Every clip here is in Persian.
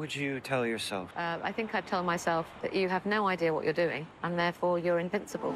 would you tell yourself? I think I'd tell myself that you have no idea what you're doing, and therefore you're invincible.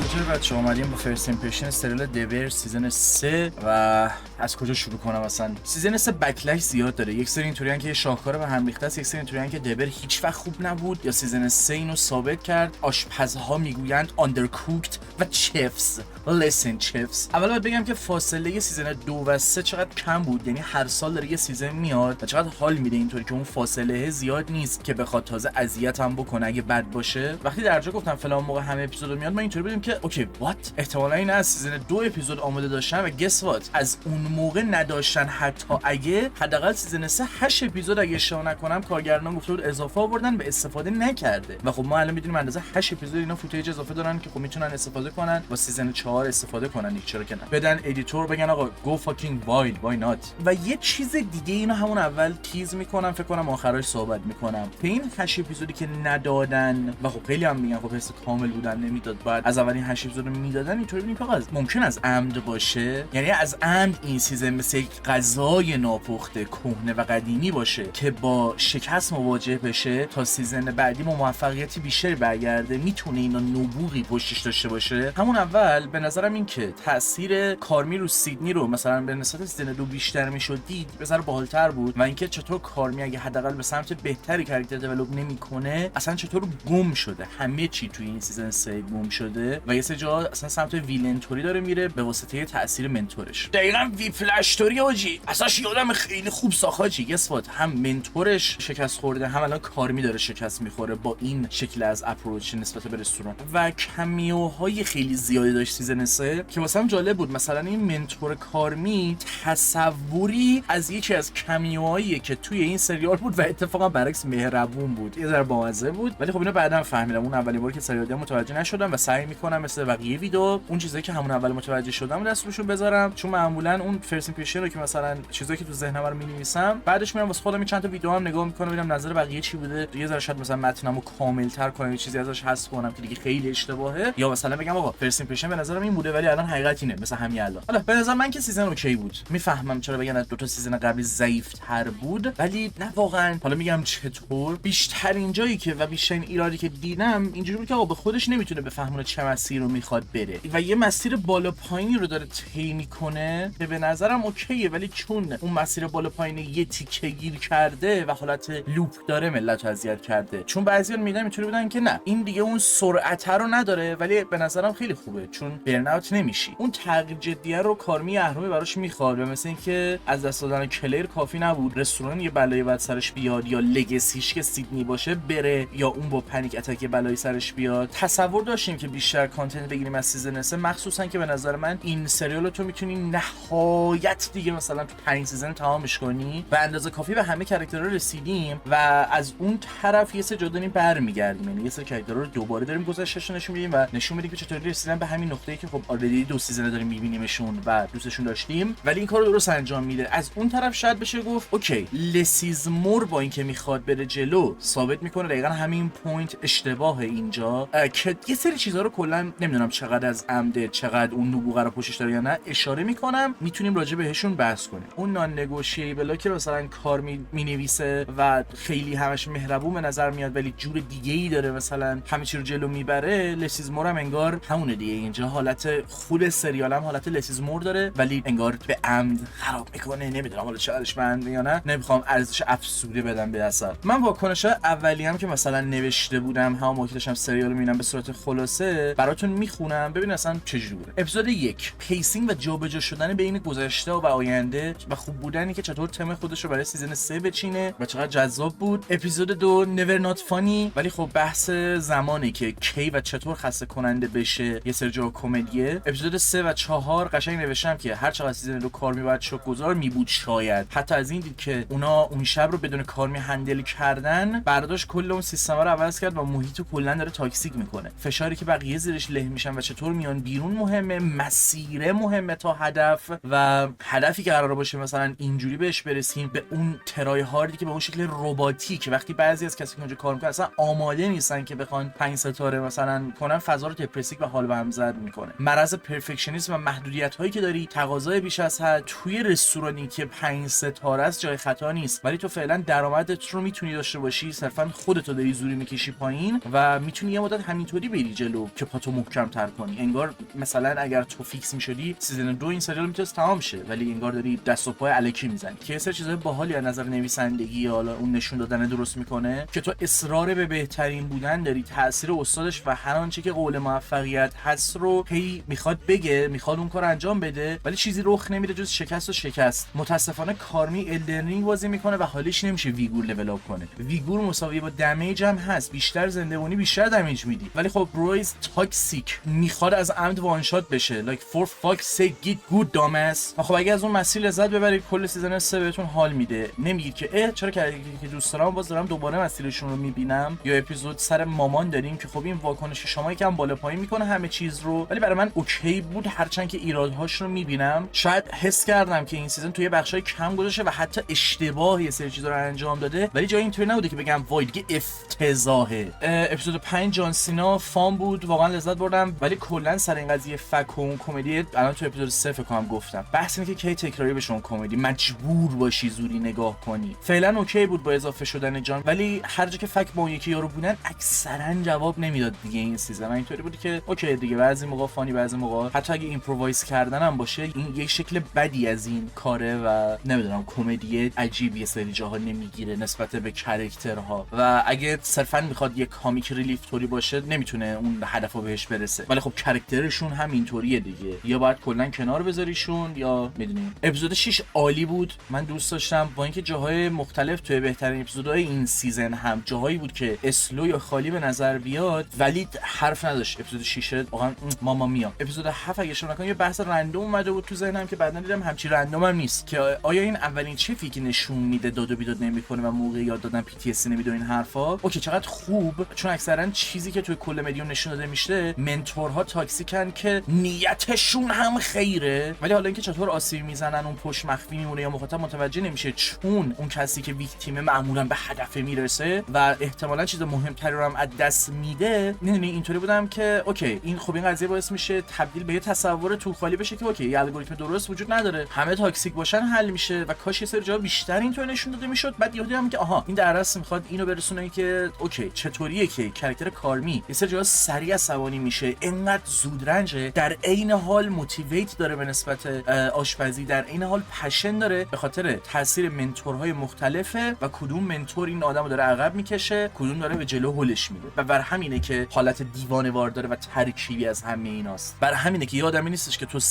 چطور بچه اومدیم با فرست ایمپرشن سریال دبر سیزن 3 و از کجا شروع کنم؟ اصلا سیزن 3 بکلش زیاد داره. یک سری اینطوریان که شاهکار به هم ریخته است، یک سری اینطوریان که دبر هیچ وقت خوب نبود، یا سیزن 3 اینو ثابت کرد. آشپزها میگویند undercooked و چفز. listen چفز. اول باید بگم که فاصله سیزن 2 و 3 چقدر کم بود، یعنی هر سال داره یه سیزن میاد و چقدر حال میده اینطوری که اون فاصله زیاد نیست که بخواد تازه اذیتم بکنه اگه بد باشه. وقتی درجا گفتم فلان موقع همه اپیزود میاد، من اینطوری بودم که اوکی وات، احتمالاً این از سیزن 2 اپیزود آماده داشتن و گس وات از اون موقع نداشتن، حتی اگه حداقل سیزن 3 8 اپیزود اگه اشتباه نکنم کارگردان گفته بود اضافه آوردن به استفاده نکرده و خب ما الان میدونیم اندازه 8 اپیزود اینا فوتیج اضافه دارن که خب میتونن استفاده کنن با سیزن 4 استفاده کنن. چرا که نه، بدن ادیتور بگن آقا گو فاکینگ وایلد وای نات. و یه چیز دیگه اینو همون اول تیز میکنم، فکر کنم آخرش صحبت میکنم. که این 8 اپیزودی که ندادن و خب خیلی هم میگن خب حس کامل بودن نمیداد، بعد از اولین 8 اپیزود میدادن، اینطوری ببینیم که ممکن از عمد باشه، یعنی از عمد این سیزن مثل یک غذای ناپخته کهنه و قدیمی باشه که با شکست مواجه بشه تا سیزن بعدی ما موفقیتی بیشتری برگرده، میتونه اینا نبوغی پشتش داشته باشه. همون اول به نظرم این که تاثیر کارمی رو سیدنی رو مثلا به نسبت سیزن 2 بیشتر میشد دید، بذار باحال‌تر بود. و اینکه چطور کارمی اگه حداقل به سمت بهتری کاراکتر دیولپ نمیکنه، اصلا چطور گم شده، همه چی توی این سیزن 3 گم شده و یه سری جا اصلا سمت ویلن توری داره میره به واسطه تاثیر منتورش. دقیقاً ویپلش توری آجی اساش یادم خیلی خوب ساخاجی گسوات، هم منتورش شکست خورده، هم الان کارمی داره شکست میخوره با این شکل از اپروچ نسبت به رستوران. و کمیوهای خیلی زیادی داشت سیزن 3 که واسم جالب بود. مثلا این منتور کارمی تصوری از یکی از کمیوهایی که توی این سریال بود و اتفاقا برعکس مهربون بود، یه ذره بامزه بود. ولی خب اینو بعداً فهمیدم، اون اولین بار که سریال دیدم متوجه نشدم و سعی میکنم مثل بقیه ویدیو اون چیزایی که همون اول متوجه شدم دست روشون بذارم، چون معمولا اون فرست ایمپرشن رو که مثلا چیزایی که تو ذهنم رو می‌نویسم بعدش میرم واسه خودم چند تا ویدیو هم نگاه میکنم ببینم نظر بقیه چی بوده، یه ذره شاید مثلا متنمو کامل‌تر کنم، یه چیزی ازش حذف کنم که دیگه خیلی اشتباهه، یا مثلا بگم آقا فرست ایمپرشن به نظرم این بوده ولی الان حقیقت اینه، مثلا همین الان. حالا به نظر من که سیزن اوکی بود، میفهمم چرا بگن از دو تا سیزن قبلی ضعیف‌تر بود، ولی نه واقعا. حالا میگم چطور، بیشترین جایی که و بیشترین ایرادی که دیدم اینجوری بود که آقا به خودش نمیتونه بفهمونه چه مسیر رو میخواد بره و یه مسیر بالا پایینی رو داره طی میکنه که به نظرم اوکیه، ولی چون اون مسیر بالا پایین یه تیکه گیر کرده و حالت لوپ داره ملت رو اذیت کرده. چون بعضیان میگن اینطوری بودن که نه این دیگه اون سرعت رو نداره، ولی به نظرم خیلی خوبه چون برن اوت نمیشی. اون تغییر جدیه رو کارمی اهرمی براش میخواد و مثل اینکه از دست دادن کلیر کافی نبود، رستوران یه بلایی بعد سرش بیاد یا لگسیش که سیدنی باشه بره یا اون با پنیک اتک بلایی سرش بیاد. تصور داشتیم که بیشتر کانتنت بگیریم از سیزن 3، مخصوصا که به نظر من این سریال تو میتونی نهایت دیگه مثلا تو 5 سیزن تمامش کنی و اندازه کافی به همه کاراکترها رسیدیم و از اون طرف یه سری جا داریم برمیگردیم، یعنی یه سری کاراکترها رو دوباره داریم گذشتهش نشون میدیم و نشون میدیم که چطوری رسیدن به همین نقطه‌ای که خب آلردی 2 سیزن داریم میبینیمشون و دوستشون داشتیم، ولی این کارو درست انجام میده. از اون طرف شاید بشه گفت اوکی لسیزمور با اینکه میخواد بره جلو ثابت میکنه دقیقاً همین پوینت اشتباه اینجا که یه سری چیزا رو کلا نمیدونم چقدر از عمده چقدر اون نبوغه رو پوشش داره یا نه اشاره میکنم، میتونیم راجع بهشون بحث کنیم. اون نان نگوشیبل که مثلا کار مینویسه و خیلی همش مهربون به نظر میاد ولی جور دیگه ای داره مثلا همه چی رو جلو میبره، لسیزمور هم انگار همونه دیگه. اینجا حالت خود سریال هم حالت لسیزمور داره ولی انگار به عمد خراب میکنه. نمیدونم حالا چقدرش بنده یا نه، نمیخوام ارزش افسوده بدم به اثر. من واکنش اولی هم که مثلا نوشته بودم همون موقع داشتم سریال رو میبینم به صورت خلاصه براتون میخونم ببین اصلا چجوری بوده. اپیزود 1 پیسینگ و جابجا شدن بین گذشته و آینده و خوب بودنی که چطور تم خودش رو برای سیزن 3 بچینه و چقدر جذاب بود. اپیزود 2 نور نات فانی، ولی خب بحث زمانی که کی و چطور خسته کننده بشه یه سری جا کمدیه. اپیزود 3 و 4 قشنگ نوشتم که هر چقدر سیزن 2 کار میباید شوک‌گذار میبود، شاید حتی از این دید که اونا اون شب رو بدون کارمی هندل کردن، برداشت کل اون سیستم رو عوض کرد و محیط رو کلا داره تاکسیک میکنه. فشاری که بقیه زیرش له میشن و چطور میان بیرون مهمه، مسیر مهمه تا هدف و هدفی که قرار باشه مثلا اینجوری بهش برسیم، به اون ترای هاردی که به اون شکل رباتیک. وقتی بعضی از کسی که اونجا کار میکنن اصلا آماده نیستن که بخوان 5 ستاره مثلا کنن، فضا رو دپرسیک و حال به هم زد میکنه. مرض پرفکشنیسم و محدودیت هایی که داری، تقاضای بیش از حد توی رستورانی که 5 ستاره است جای خطا نیست، ولی تو فعلا درآمدت رو میتونی داشته باشی، صرفا خودت رو داری زوری میکشی پایین و میتونی یه مدت همینطوری بری جلو که پاتو محکم تر کنی. انگار مثلا اگر تو فیکس میشدی سیزن 2 این سریال میتونست تمام شه، ولی انگار داری دست و پای الکی میزنی. که سر چیزای باحالی از نظر نویسندگی یا حالا اون نشون دادن درست میکنه که تو اصرار به بهترین بودن داری، تاثیر استادش و هر آنچه که قول موفقیت هست رو هی میخواد بگه، میخواد اون کار انجام بده، ولی چیزی رخ نمیده جز شکست و شکست. متاسفانه کارمی الدرنینگ بازی میکنه و حالیش نمیشه ویگور لول اپ کنه. ویگور مساوی با دمیج هم هست، بیشتر زنده‌مونی بیشتر دمیج میدی، ولی خب رویز تاکسیک میخواد از عمد وان شات بشه. like for fuck's sake get good dumbass. خب اگه از اون مسیر لذت ببرید کل سیزن 3 بهتون حال میده. نمیگید که چرا که دوست دارم باز دارم دوباره مسیرشون رو میبینم، یا اپیزود سر مامان داریم که خب این واکنش شما یکم بالا پایین میکنه همه چیز رو، ولی برای من اوکی بود هرچند که ایرادهاش رو میبینم. شاید حس کردم که این سیزن توی بخشای کم گذاشته و حتی اشتباه یه سری چیزا رو انجام داده، ولی جای اینطوری نبوده که بگم وای دیگه افتضاحه. اپیزود 5 جان سینا فان بود، واقعا لذت بردم، ولی کلا سر این قضیه فک و کمدی الان تو اپیزود 3 فکر کنم گفتم، بحث اینه که کی تکراری بشه کمدی مجبور باشی زوری نگاه کنی. فعلا اوکی بود با اضافه شدن جان، ولی هر جا که فک با اون یکی یارو بودن اکثرا جواب نمیداد دیگه. این سیزن اینطوری بود که اوکی دیگه، بعضی موقع فانی، بعضی موقع حتی اگه ایمپرووایز کردن هم باشه این یه شکل بدی از این کاره و نمیدونم کمدی عجیبی یه سری جاها نمیگیره نسبت به کاراکترها، و اگه صرفا میخواد یه کامیک ریلیف توری باشه نمیتونه اون هدفو بهش برسه. ولی خب کاراکترشون هم اینطوریه دیگه، یا باید کلا کنار بذاریشون یا میدونیم. اپیزود 6 عالی بود، من دوست داشتم، با اینکه جاهای مختلف توی بهترین اپیزودهای این سیزن هم جاهایی بود که اسلو یا خالی به نظر بیاد، ولی حرف نداشت. اپیزود 6 واقعا ماما میا. اپیزود 7 اگه شما نکنید یه بحث رندوم اومده بود تو ذهنم که بعدن دیدم همچین رندوم هم نیست، که آیا این اولین چفی که نشون میده داد و بیداد نمیکنه و موقع یاد دادن پی تی اس نمیده این حرفا. اوکی چقدر خوب، چون اکثرا چیزی که توی کل مدیوم نشون داده میشه منتورها تاکسیکن که نیتشون هم خیره، ولی حالا اینکه چطور آسیب میزنن اون پشت مخفی میمونه یا مخاطب متوجه نمیشه، چون اون کسی که ویکتیمه معمولا به هدف میرسه و احتمالاً چیز مهمتری رو هم از دست میده. میدونی اینطوری بودم که اوکی این خب این قضیه باعث میشه تبدیل به یه تصور تو خالی بشه که اوکی یه الگوریتم درست وجود نداره، همه تاکسیک باشن حل میشه، و کاش یه سری جا بیشتر اینطور نشون داده میشد. بعد یهو دیدم که آها این درس میخواد اینو برسونه که اوکی چطوریه که کاراکتر کارمی یه سری جا سریع عصبانی میشه، اینقدر زودرنجه، در عین حال موتیویت داره به نسبت آشپزی، در عین حال پشن داره به خاطر تاثیر منتورهای مختلفه و کدوم منتور این آدمو داره عقب میکشه، کدوم داره به جلو هولش میده، و بر همینه که حالت دیوانه وار داره و ترکیبی از همه ایناست. بر همینه که یه آدمی نیستش که تو 100%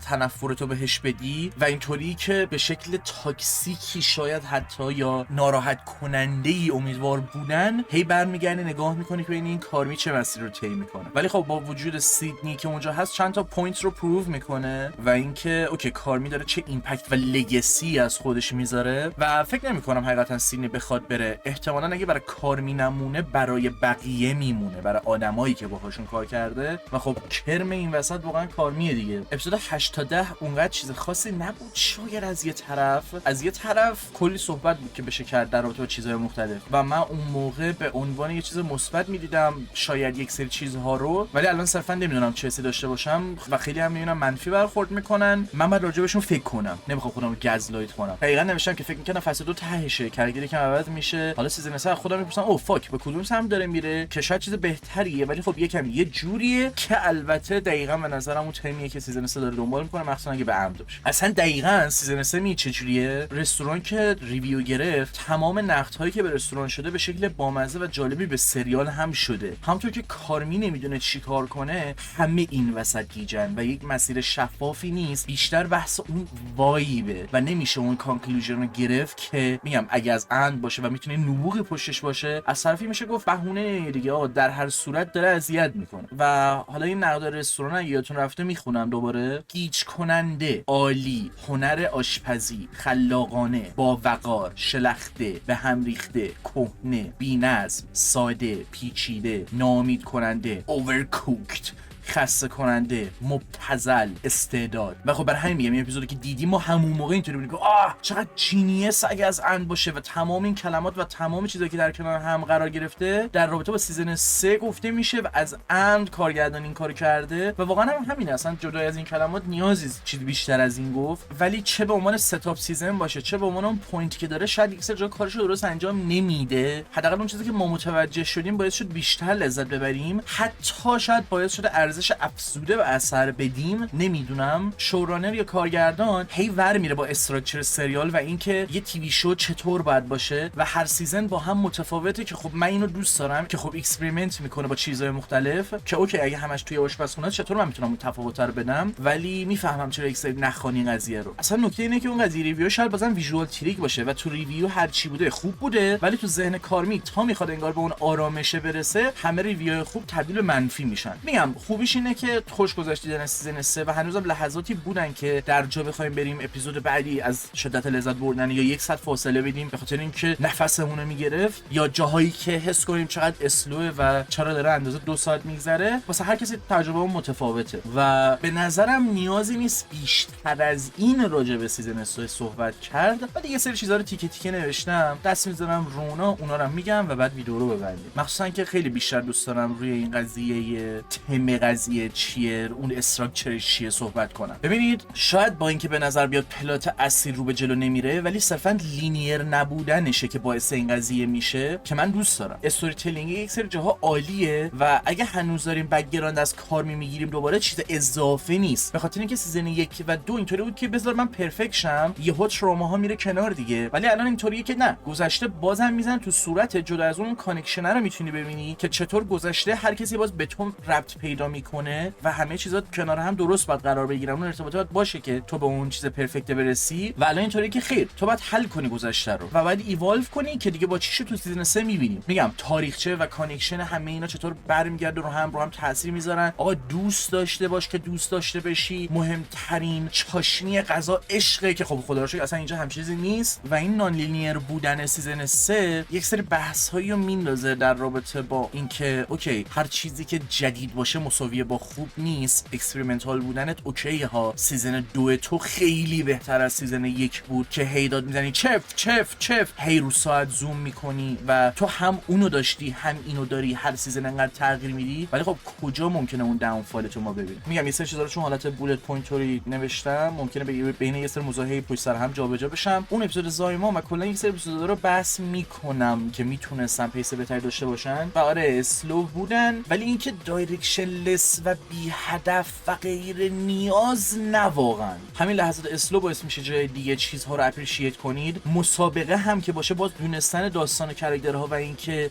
تنفرتو بهش بدی و اینطوری که به شکل تاکسیکی شاید حتی یا ناراحت کننده ای امیدوار بودن هی برمیگردی نگاه میکنی که ببین این کارمی چه مسیری رو طی میکنه. ولی خب با وجود سیدنی که اونجا هست چند تا پوینت رو پروو میکنه و اینکه اوکی کارمی داره چه ایمپکت و لگسی از خودش میذاره، و فکر نمیکنم حقیقتا سیدنی بخواد بره. احتمالاً اگه برای کارمی نمونه برای بقیه میمونه، برای آدمایی که باهاشون کار کرده، و خب کرم این وسط واقعا کارمیه دیگه. اپیزود 8 تا 10 اونقدر چیز خاصی نبود، شاید از یه طرف کلی صحبت بود که بشه کرد در رابطه با چیزهای مختلف و من اون موقع به عنوان یه چیز مثبت میدیدم شاید یک سری چیزها رو، ولی الان صرفا نمیدونم چه حسی داشته باشم و خیلی هم میبینم منفی برخورد میکنن. من باید راجع بهشون فکر کنم، نمیخوام خودم رو گزلایت کنم. دقیقاً نوشتم که فکر میکنم فصل 2 تهشه، کارگری که عوض میشه. حالا سیزن 3 خودم میپرسم او فاک به کدوم سمت داره میره، که شاید چیز بهتریه، ولی خب یکم یه جوریه که البته دقیقاً به نظرم اون تیمیه که سیزن 3 داره دنبال میکنه، مخصوصا اگه به عمد باشه. اصلا دقیقاً سیزن 3 می چه جوریه؟ رستوران که ریویو گرفت، تمام نقدهایی که به رستوران شده به شکل بامزه و جالبی به سریال هم شده. همونطور که کارمی نمیدونه چیکار کنه، همه این وسط گیجن و یک مسیر شفافی نیست، بیشتر بحث اون وایبه و نمیشه اون کانکلوژن رو گرفت که میگم اگه از اند باشه و میتونه نبوغ پشتش باشه، از طرفی میشه گفت بهونه دیگه، در هر صورت داره اذیت میکنه. و حالا این نقد رستوران یادتون رفته میخونم دوباره، گیج کننده، عالی، هنر آشپزی، خلاقانه، با وقار، شلخته، به هم ریخته، کهنه، بی‌نظم، ساده، پیچیده، ناامید کننده، کننده، overcooked، خسته کننده، مبتذل، استعداد. و خب برای همین میگم این اپیزودی که دیدیم ما همون موقع اینطوری بودیم که چقدر جینیس اگه از اند باشه و تمام این کلمات و تمام چیزایی که در کنار هم قرار گرفته در رابطه با سیزن 3 گفته میشه و از اند کارگردان این کارو کرده و واقعا هم همینه. اصلا جدای از این کلمات نیازی چیزی بیشتر از این گفت، ولی چه به عنوان ستاپ سیزن باشه چه به عنوان اون پوینتی که داره شاید یک سری جا کارشو درست انجام نمیده. حداقل اون چیزی که ما متوجه شدیم باعث شد بیشتر لذت ببریم، حتی شاید باعث شده ارزش افزوده و اثر بدیم. نمیدونم شورانر یا کارگردان هی ور میره با استراکچر سریال و اینکه یه تیوی شو چطور باید باشه و هر سیزن با هم متفاوته که خب من اینو دوست دارم که خب اکسپریمنت میکنه با چیزهای مختلف که اوکی اگه همش توی آشپزخونه چطور من میتونم اون تفاوت رو بدم، ولی میفهمم چرا یک سری نخوانی قضیه رو. اصلا نکته اینه که اون قضیه ریویو شاید بازم ویژوال تریک باشه و تو ریویو هر چی بوده خوب بوده، ولی تو ذهن کارمی تا میخواد انگار به اون آرامشه برسه همه ریویوهای خوب تبدیل به منفی میشن. میگم خوبیش اینه که خوش گذشت دیدن سیزن 3 و هنوزم لحظاتی بودن که در جا بخوایم بریم اپیزود بعدی از شدت لذت بردن یا یک ساعت فاصله بدیم به خاطر اینکه نفسمون رو میگرفت، یا جاهایی که حس کنیم چقدر اسلوه و چرا داره اندازه 2 ساعت میگذره. واسه هر کسی تجربه اون متفاوته و به نظرم نیازی نیست بیشتر از این راجع به سیزن 3 صحبت کرد. ولی یه سری چیزا رو تیکه تیکه نوشتم، دست میذارم رونا، اونا رو میگم و بعد ویدیو رو ببندیم. مخصوصا که خیلی بیشتر دوست دارم روی این قضیه تم قضیه چیه، اون استراکچرش چیه صحبت کنم. ببینید شاید با اینکه به نظر بیاد پلات اصلی رو به جلو نمیره، ولی صرفا لینیر نبودنشه که باعث این قضیه میشه که من دوست دارم. استوری تلینگ یک سری جاها عالیه و اگه هنوز داریم بک‌گراند از کار میگیریم دوباره چیز اضافه نیست، به خاطر اینکه سیزن 1 و 2 اینطوری بود که بذار من پرفکت شم یهو تروماها میره کنار دیگه، ولی الان اینطوریه که نه، گذشته بازم میزنه تو صورت، جدا از اون کانکشن رو میتونی ببینی که چطور گذشته هر کسی باز به تو ربط پیدا میکنه و همه چیزا کنار هم درست باید قرار بگیرن، اون ارتباطات باشه که تو به اون چیز پرفکت برسی. و الان اینطوریه که خیر تو باید حل کنی گذشته رو و بعد ایوالو کنی که دیگه با چیشو تو سیزن 3 میبینیم. میگم تاریخچه و کانکشن همه اینا چطور برمیگرده رو هم تاثیر میذارن. آقا دوست داشته باش که دوست داشته بشی، مهمترین چاشنی غذا عشقه که خب خدا رو شکر اصلا اینجا هم چیزی نیست و این نان لینیر بودن سیزن 3 یک سری بحث‌هایی رو میندازه در رابطه با اینکه اوکی هر چیزی که جدید باشه مساوی با خوب نیست، اکسپریمنتال بودنت اوکی ها. سیزن 2 تو خیلی بهتر از سیزن 1 بود که هی داد میزنی چف هی رو ساعت زوم میکنی و تو هم اونو داشتی هم اینو داری، هر سیزن انقدر تغییر میدی، ولی خب کجا ممکنه اون داونفال تو ما ببینیم. میگم یه سری چیزا رو چون حالت بولت پوینتوری نوشتم ممکنه بین یه سری مزاحه پشت سر هم جابجا بشم. اون اپیزود زایما و کلا یک سری اپیزودا رو بحث میکنم که میتونستن پیس بهتری داشته باشن و آره اسلو بودن، ولی اینکه دایرکشن لس و بی هدف و غیر نیاز نه. واقعا همین لحظات اسلو باعث میشه جای دیگه چیزها رو اپریشییت کنید. مسابقه هم که باشه باز دونستن داستان کاراکترها و اینکه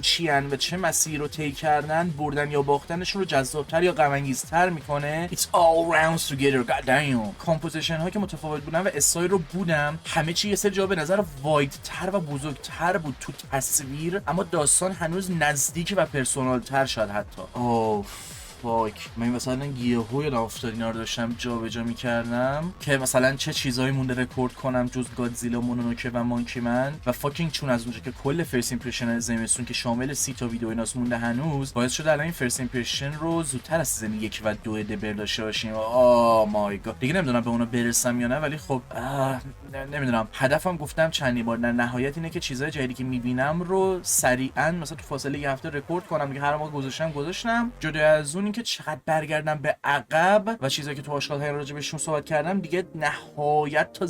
چیان و چه مسیری رو طی کردن، بردن یا باختنشون رو جذابتر یا غم انگیزتر میکنه. It's all rounds together. God damn. کامپوزیشن ها که متفاوت بودن و استایل رو بودم، همه چی یه سری جا به نظر واید تر و بزرگتر بود تو تصویر، اما داستان هنوز نزدیک و پرسونال تر شد حتی. فاک من مثلا یهو یادم افتاد اینا رو داشتم جابجا می‌کردم که مثلا چه چیزایی مونده رکورد کنم جز گادزیلا، مونونوکه و مانکی من و فاکینگ، چون از اونجا که کل فرست ایمپرشن زمستون که شامل 30 تا ویدیو ایناست مونده هنوز، باعث شده الان این فرست ایمپرشن رو زودتر از سیزن 1 و 2 دبر داشته باشیم. مای گاد دیگه نمیدونم به اونا برسم یا نه، ولی خب نمیدونم. هدفم گفتم چندی بار در نهایت اینه که چیزای جدیدی که میبینم رو سریعا مثلا تو فاصله یه هفته رکورد کنم دیگه. هر موقع گذاشتم جدا از اون اینکه چقدر برگردم به عقب و چیزایی که تو آشغال های راجع بهشون صحبت کردم دیگه نهایت تا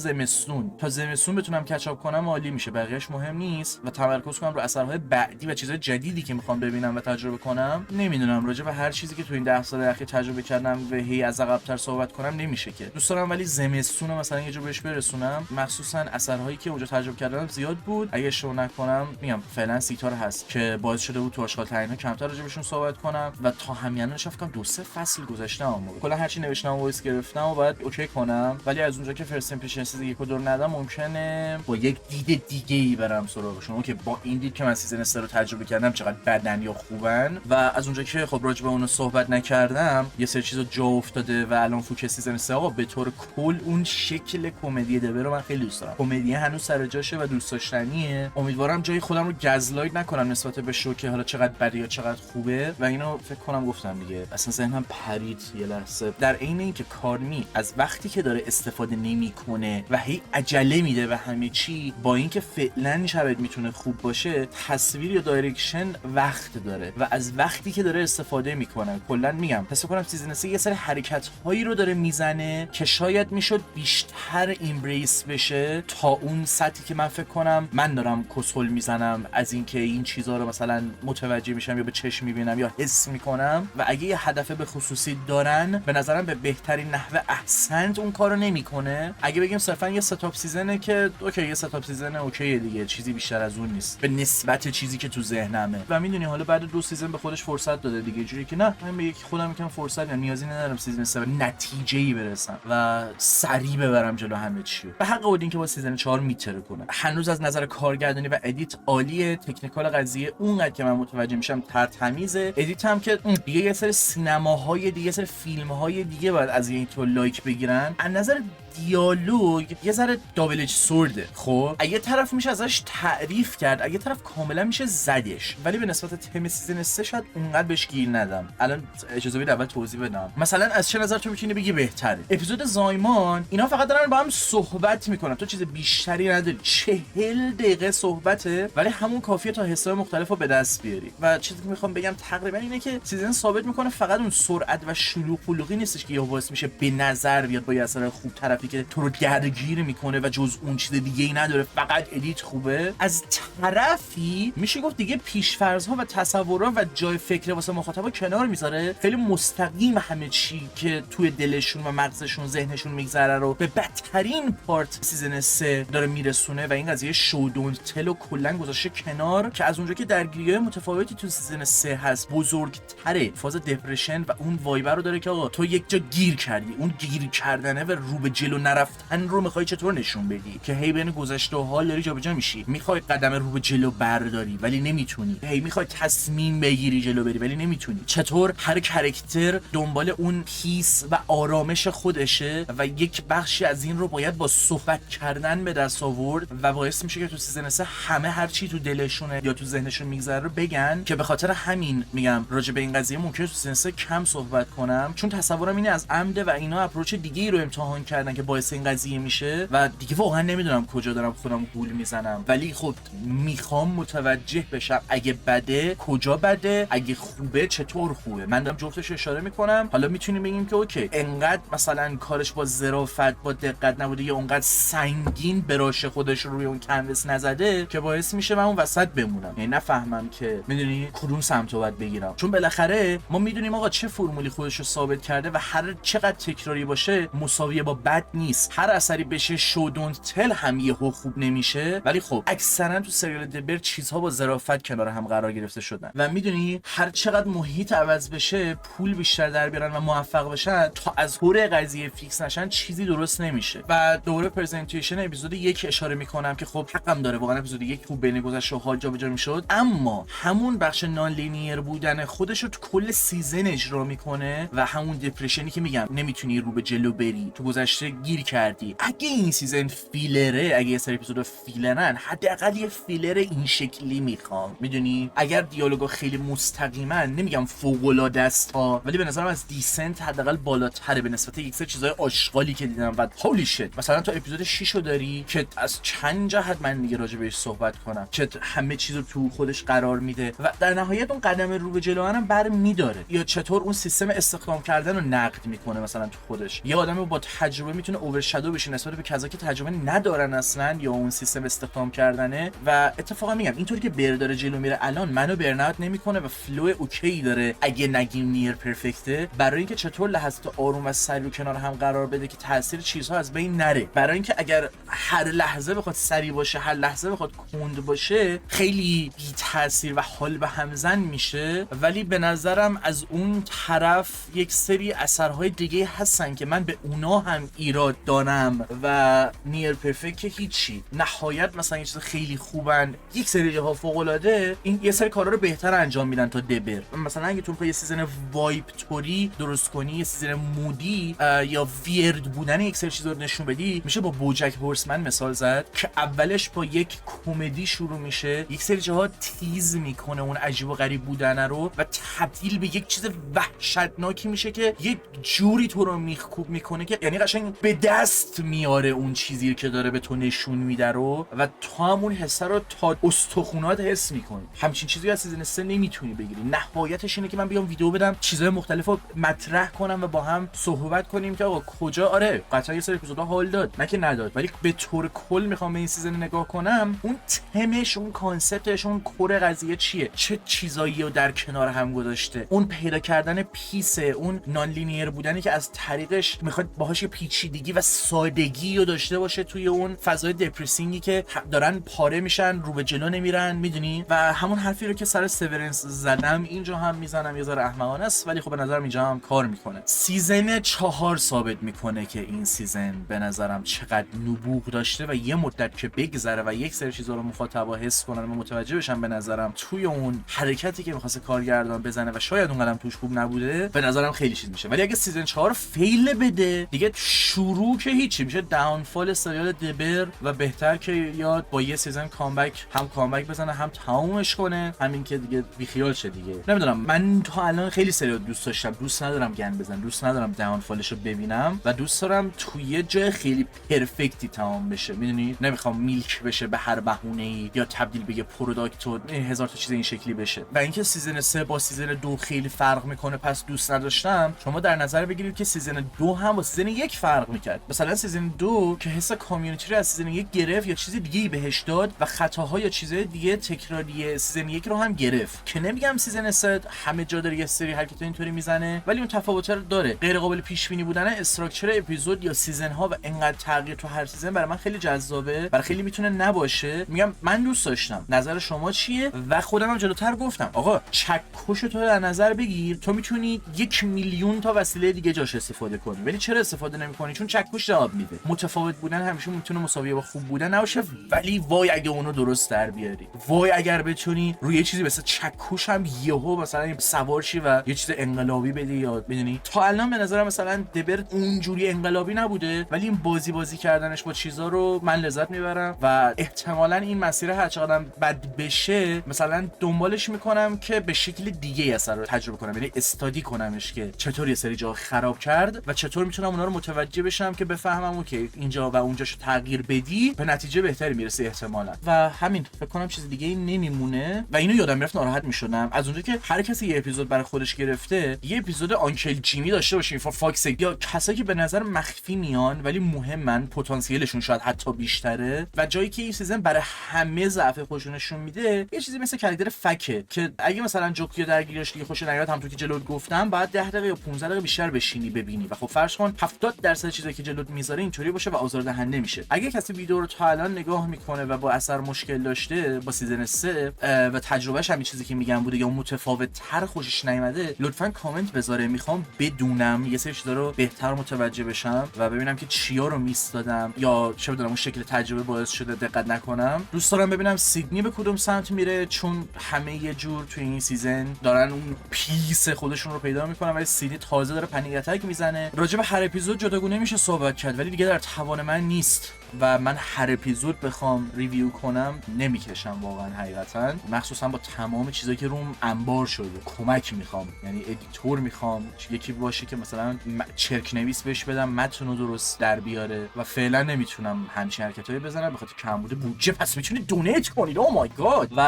زمستون بتونم کچاپ کنم عالی میشه. بقیه‌اش مهم نیست و تمرکز کنم رو اثرهای بعدی و چیزای جدیدی که میخوام ببینم و تجربه کنم. نمیدونم راجع به هر چیزی که تو این 10 سال اخیر تجربه کردم و هی از عقب‌تر صحبت کنم نمیشه که. دوست دارم ولی زمستون مثلا یه جور بهش برسونم، مخصوصا اثرهایی که اونجا تجربه کردم زیاد بود. اگه اشتباه نکنم میگم فعلا 30 تا هست که باعث شده بود تو آشغال تعیین‌ها کمتر راجع بهشون صحبت کنم و تا همینش فکر کنم 2-3 فصل گذاشتم. کلا هرچی نوشتم و وایس گرفتم و بعد اوکی کنم، ولی از اونجا که فرست ایمپرشن سیزن 1 و 2 ندم ممکنه با یک دید دیگه‌ای برم سراغشون که با این دید که من سیزن 3 رو تجربه کردم چقدر بدن یا خوبن. و از اونجا که خب راجع به اون صحبت نکردم یه سری چیزا جا افتاده و الان فوکس سیزن 3 آقا به طور کل اون شکل کمدی دبر رو من من خیلی دوست دارم. کمدی هنوز سر جاشه و دوست داشتنیه. امیدوارم جای خودم رو گزلایت نکنم نسبت به شو که حالا چقدر بده یا چقدر خوبه و اینو فکر کنم گفتم دیگه. اصلا ذهنم پرید یه لحظه در عین اینکه کارمی از وقتی که داره استفاده نمیکنه و هی عجله میده و همه چی، با اینکه فعلا شاید میتونه خوب باشه، تصویر یا دایرکشن وقت داره و از وقتی که داره استفاده میکنه. کلا میگم حس کنم سیزن 3 یه سری حرکت هایی رو داره میزنه که شاید میشد بیشتر ایمبریس بشه تا اون سطحی که من فکر کنم من دارم کسل میزنم از اینکه این چیزها رو مثلا متوجه میشم یا به چشم میبینم یا حس میکنم. و اگه یه هدف به خصوصی دارن به نظرم به بهترین نحوه احسنت اون کارو نمیکنه. اگه بگیم صرفا یه ستاپ سیزنه که اوکی، یه ستاپ سیزن اوکی دیگه، چیزی بیشتر از اون نیست به نسبت چیزی که تو ذهنمه. و میدونی حالا بعد 2 سیزن به خودش فرصت داده دیگه، جوری که نه من به یک خودم میگم فرصت نیازی ندارم سیزن 3 نتیجه‌ای برسم و سریع ببرم جلو همه چی. به حق اودین که با سیزن 4 میتره کنه. هنوز از نظر کارگردانی و ادیت عالیه. تکنیکال قضیه اونقدر که من متوجه میشم تمیزه. ادیت هم که دیگه یه سری سینماهای دیگه، یه سری فیلم‌های دیگه باید از این تو لایک بگیرن. از نظر دیالوگ یه ذره دابل اج سورده. خب اگه طرف میشه ازش تعریف کرد، اگه طرف کاملا میشه زدش، ولی به نسبت تم سیزن 3 شاید اونقدر بهش گیر ندم. الان اجازه بدید اول توضیح بدم. مثلا از چه نظر تو میتونی بگی بهتره؟ اپیزود زایمان اینا فقط دارن با هم صحبت میکنن، تو چیز بیشتری نداری. 40 دقیقه صحبته ولی همون کافیه تا حساب مختلفو به دست بیاری. و چیزی که میخوام بگم تقریبا اینه که سیزن ثابت میکنه فقط اون سرعت و شلوغ خلوقی نیستش که یهو باعث میشه به نظر بیاد با یه اثر خوب طرفی که تو رو درگیر میکنه و جز اون چیز دیگه ای نداره، فقط ادیت خوبه. از طرفی میشه گفت دیگه پیش‌فرض‌ها و تصورات و جای فکر واسه مخاطبا کنار میذاره، خیلی مستقیم همه چی که توی دلشون و مغزشون ذهنشون میگذره رو به بدترین پارت سیزن 3 داره میرسونه و این قضیه شو دونت تل و کلا گذاشته کنار که از اونجا که درگیری‌های متفاوتی تو سیزن 3 هست، بزرگتره. فاز دپرشن و اون وایبر رو داره که آقا تو یک جا گیر کردی، اون گیر کردنه و رو به جلو نرفتن رو میخوای چطور نشون بدی که هی بین گذشته و حال داری جابجا میشی. میخوای قدم رو به جلو برداری ولی نمیتونی، هی میخوای تصمیم بگیری جلو بری ولی نمیتونی. چطور هر کاراکتر دنبال اون پیس و آرامش خودشه و یک بخشی از این رو باید با صحبت کردن به دست آورد و باعث میشه که تو سیزن 3 همه هر چی تو دلشونه یا تو ذهنشون میگذره رو بگن. که به خاطر همین میگم راجع به این قضیه ممکنه تو سیزن 3 کم صحبت کنم، چون تصورم اینه از عمد و اینا اپروچ دیگه‌ای رو امتحان کردن که باعث این قضیه میشه و دیگه واقعا نمیدونم کجا دارم خودم گول میزنم. ولی خب میخوام متوجه بشم اگه بده کجا بده، اگه خوبه چطور خوبه. من دارم جفتش اشاره میکنم. حالا میتونیم بگیم که اوکی انقدر مثلا کارش با ظرافت با دقت نبوده یا اونقدر سنگین براش خودش رو روی اون کنوس نزده که باعث میشه من اون وسط بمونم، یعنی نفهمم که میدونی کدوم سمت رو باید بگیرم. چون بالاخره ما میدونیم آقا چه فرمولی خودش رو ثابت کرده و هر چقدر تکراری باشه مساویه با بد نیست. هر اثری بشه شو دونت تل هم یهو خوب نمیشه، ولی خب اکثرا تو سریال دبر چیزها با ظرافت کنار هم قرار گرفته شدن و میدونی هر چقدر محیط عوض بشه، پول بیشتر در بیارن و موفق بشن، تا از هور قضیه فیکس نشن چیزی درست نمیشه. و دوره پرزنتیشن اپیزود 1 اشاره میکنم که خب حقم داره، واقعا اپیزود 1 خوب بین گذشته و حال جابجا میشد، اما همون بخش نان لینیر بودن خودش رو تو کل سیزن اجرا میکنه و همون دپرشنی که میگم نمیتونی رو به جلو بری، تو گذشته گیر کردی. اگه این سیزن فیلره، اگه یه سری اپیزود فیلرن، حداقل یه فیلر این شکلی میخوام. میدونی اگر دیالوگا خیلی مستقیمن، نمیگم فوق العاده است ها، ولی به نظرم از دیسنت حداقل بالاتره به نسبت یک سری چیزای آشغالی که دیدم. و هولی شت مثلا تو اپیزود 6 رو داری که از چند جهت من دیگه راجع بهش صحبت کنم که همه چیز رو تو خودش قرار میده و در نهایت اون قدم رو به جلو هم برمی‌داره. یا چطور اون سیستم استخدام کردن رو نقد میکنه مثلا تو خودش. یه آدمی با تجربه میتونه اورشادو بشه نسبت به کسایی که تجربه ندارن اصلا یا اون سیستم استخدام کردنه. و اتفاقا میگم اینطوری که بر داره جلو میره الان منو برناوت نمیکنه و فلو اوکی داره، اگه نگیم نیر پرفکته، برای اینکه چطور لحظات آروم و سریع کنار هم قرار بده که تاثیر چیزها از بین نره. برای اینکه اگر هر لحظه بخواد سریع باشه، هر لحظه بخواد کند باشه، خیلی بی تاثیر و حال به همزن میشه. ولی به نظرم از اون طرف یک سری اثرهای دیگه هستن که من به اونا هم ایراد ایراد دارم و نیر پرفکت که هیچی، نهایت مثلا یه چیز خیلی خوبن، یک سری جاها فوق العاده، این یه سری کارا رو بهتر انجام میدن تا دبر. مثلا اگه تو یه سیزن وایب توری درست کنی، یه سیزن مودی یا ویرد بودن یک سری چیزا رو نشون بدی، میشه با بوجک هورسمن مثال زد که اولش با یک کمدی شروع میشه، یک سری جاها تیز میکنه اون عجیب و غریب بودن رو و تبدیل به یک چیز وحشتناکی میشه که یک جوری تو رو میخکوب میکنه که یعنی قشنگ به دست میاره اون چیزی که داره به تو نشون میده رو و تو همون حس رو تا استخونات حس میکنی. همچین چیزی از سیزن 3 نمیتونی بگیری. نهایتش اینه که من بیام ویدیو بدم، چیزهای مختلف رو مطرح کنم و با هم صحبت کنیم که آقا کجا آره قطعا یه سری اپیزودها حال داد، نه که نداد، ولی به طور کل میخوام به این سیزن نگاه کنم، اون تمش، اون کانسپتش، اون کور قضیه چیه، چه چیزایی رو در کنار هم گذاشته، اون پیدا کردن پیسه، اون نان لینیر بودنی که از طریقش میخواد باهاش پیچیدگی و سادگی رو داشته باشه توی اون فضای دپرسینگی که دارن پاره میشن، رو به جلو نمیرن، میدونی. و همون حرفی رو که سر سیورنس زدم اینجا هم میزنم، یه ذره احمقانه است ولی خب به نظرم اینجا هم کار میکنه. سیزن 4 ثابت میکنه که این سیزن به نظرم چقدر نبوغ داشته و یه مدت که بگذره و یک سری چیزا رو مخاطبا حس کنن و متوجه بشن، به نظرم توی اون حرکتی که میخواسته کارگردان بزنه و شاید اون قدم توش خوب نبوده، به نظرم خیلی چیز میشه. ولی اگه سیزن 4 فیل بده دیگه شروع که هیچی میشه، داونفال سریال دبر و بهتر که یاد با یه سیزن کامبک، هم کامبک بزنه هم تمومش کنه، همین که دیگه بیخیال شه دیگه. نمیدونم، من تا الان خیلی سریال دوست داشتم، دوست ندارم گند بزنم، دوست ندارم داونفالش رو ببینم و دوست دارم توی یه جای خیلی پرفکتی تمام بشه، میدونی. نمیخوام میلک بشه به هر بهونه‌ای یا تبدیل به یه پروداکت و هزار تا چیز این شکلی بشه. و اینکه سیزن 3 با سیزن 2 خیلی فرق میکنه پس دوست نداشتم. شما در نظر بگیرید که سیزن 2 هم با سیزن 1 فرق میکرد. مثلا سیزن 2 که حس کامیونیتی رو از سیزن 1 گرفت یا چیز دیگه‌ای بهش داد و خطاها یا چیزای دیگه تکراری سیزن 1 رو هم گرفت، که نمیگم سیزن 3 همه جا داره یه سری حرکت اینطوری میزنه، ولی اون تفاوت رو داره. غیر قابل پیش بینی بودن استراکچر اپیزود یا سیزن ها و انقدر تغییر تو هر سیزن برای من خیلی جذابه، برای خیلی میتونه نباشه. میگم من دوست داشتم. نظر شما چیه؟ و خودم هم جلوتر گفتم آقا چکش تو در نظر بگیر، تو میتونی 1,000,000 تا وسیله دیگه جاش استفاده کنی، ولی چرا استفاده نمی‌کنی؟ چون چکش جواب میده. متفاوت بودن همیشه میتونه مساوی با خوب بودن نباشه، ولی وای اگه اونو درست در بیاری، وای اگر بتونی روی یه چیزی مثل چکش هم یهو مثلا سوار شی و یه چیز انقلابی بدی، یا بدونی. تا الان به نظرم مثلا دبر اونجوری انقلابی نبوده، ولی این بازی کردنش با چیزا رو من لذت میبرم و احتمالاً این مسیر هر چقدر بد بشه مثلا دنبالش میکنم که به شکل دیگه اثر رو تجربه کنم، یعنی استادی کنمش که چطور یه سری جا خراب کرد و چطور میتونم اونا رو متوجه بشم که بفهمم اوکی اینجا و اونجاشو تغییر بدی به نتیجه بهتری میرسه احتمالاً. و همین فکر کنم چیز دیگه ای نمیمونه و اینو یادم میرفت ناراحت میشدم از اونجایی که هر کسی یه اپیزود برای خودش گرفته، یه اپیزود آنکل جیمی داشته باشیم فور فاکس یا کسایی که به نظر مخفی میان ولی مهمن، پتانسیلشون شاید حتی بیشتره و جایی که این سیزن برای همه ضعف خودشون نشون میده، یه چیزی مثل کاراکتر فکه که اگه مثلا جوکیو درگیرش دیگه خوش نیاد، همونطور که جلوت گفتم بعد 10 دقیقه یا 15 دقیقه بیشتر بشینی ببینی و خب فرض کن 70% چیزایی که جلوت میذاره اینطوری باشه و آزاردهنده میشه. اگه کسی ویدیو رو تا الان نگاه میکنه و با اثر مشکل داشته با سیزن 3 و تجربهش همین چیزی که میگم بوده یا متفاوت تر خوشش نیومده، لطفاً کامنت بذاره. میخوام بدونم یه سری چیزا رو بهتر متوجه بشم و ببینم که چیا رو میس دادم یا چه بدونم اون شکل تجربه باعث شده دقت نکنم. دوست دارم ببینم سیدنی به کدوم سمت میره، چون همه یه جور توی این سیزن دارن اون پیس خودشون رو پیدا میکنن ولی سیدنی تازه داره پنیک اتک میزنه. راجع به هر اپیزود جداگونه میشه صحبت کرد ولی دیگه در توان من نیست و من هر اپیزود بخوام ریویو کنم نمیکشم واقعا حقیقتا، مخصوصا با تمام چیزایی که روم انبار شده. کمک میخوام، یعنی ادیتور میخوام، یکی باشه که مثلا چرک نویس بهش بدم متن رو درست در بیاره و فعلا نمیتونم همچین حرکتایی بزنم به خاطر کمبود بودجه. پس میتونید دونیت کنید. او مای گاد. و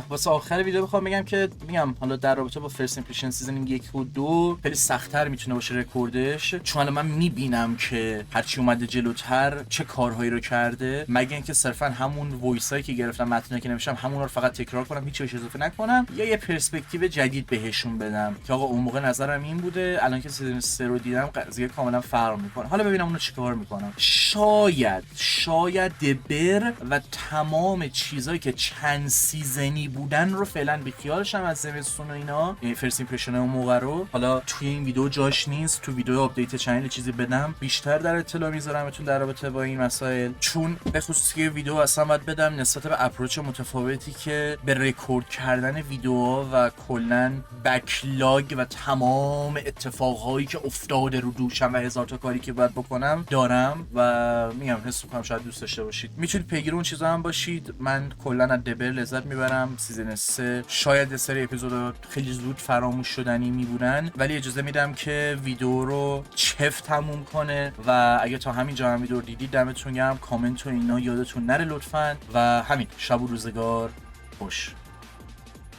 واسه آخر ویدیو بخوام بگم که میگم حالا در رابطه با فرست ایمپرشن سیزن 1 و 2 خیلی سخت‌تر میتونه باشه رکوردش، چون الان من میبینم که هرچی اومده جلوتر چه کارهایی هایی رو کرده، مگه اینکه صرفا همون وایسایی که گرفتم متنی که نوشتم همون رو فقط تکرار کنم، هیچ چیز اضافه نکنم، یا یه پرسپکتیو جدید بهشون بدم که آقا اون موقع نظرم این بوده، الان که سیزن 3 رو دیدم قضیه کاملا فرق میکنه، حالا ببینم اونو چیکار میکنم. شاید دبر و تمام چیزایی که چند سیزنی بودن رو فعلا بیخیال شم از زمستون و اینا، یعنی فرست ایمپرشن اون موقع رو. حالا توی این ویدیو جاش نیست، تو ویدیو آپدیت چنل چیزی بدم بیشتر در اطلاع میذارمتون در رابطه با این مسائل، چون به خصوص یه ویدیو اصلا باید بدم نسبت به اپروچ متفاوتی که به رکورد کردن ویدیوها و کلا بکلاگ و تمام اتفاقهایی که افتاده رو دوشم و هزار تا کاری که باید بکنم دارم و میگم حس می‌کنم شاید دوست داشته باشید. میتونید پیگیر اون چیزا هم باشید. من کلا از دبر لذت میبرم. سیزن 3 شاید یه سری اپیزودا خیلی زود فراموش شدنی میبودن، ولی اجازه میدم که ویدیو رو چفت تموم کنه و اگه تا همین جا هم ویدیو رو دیدید دمتون گرم. کامنت و اینا یادتون نره لطفاً و همین شب و روزگار خوش.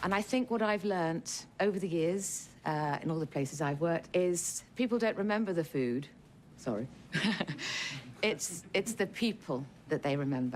And I think what I've learnt over the years, in all the places I've worked, is people don't remember the food. Sorry. It's the people that they remember.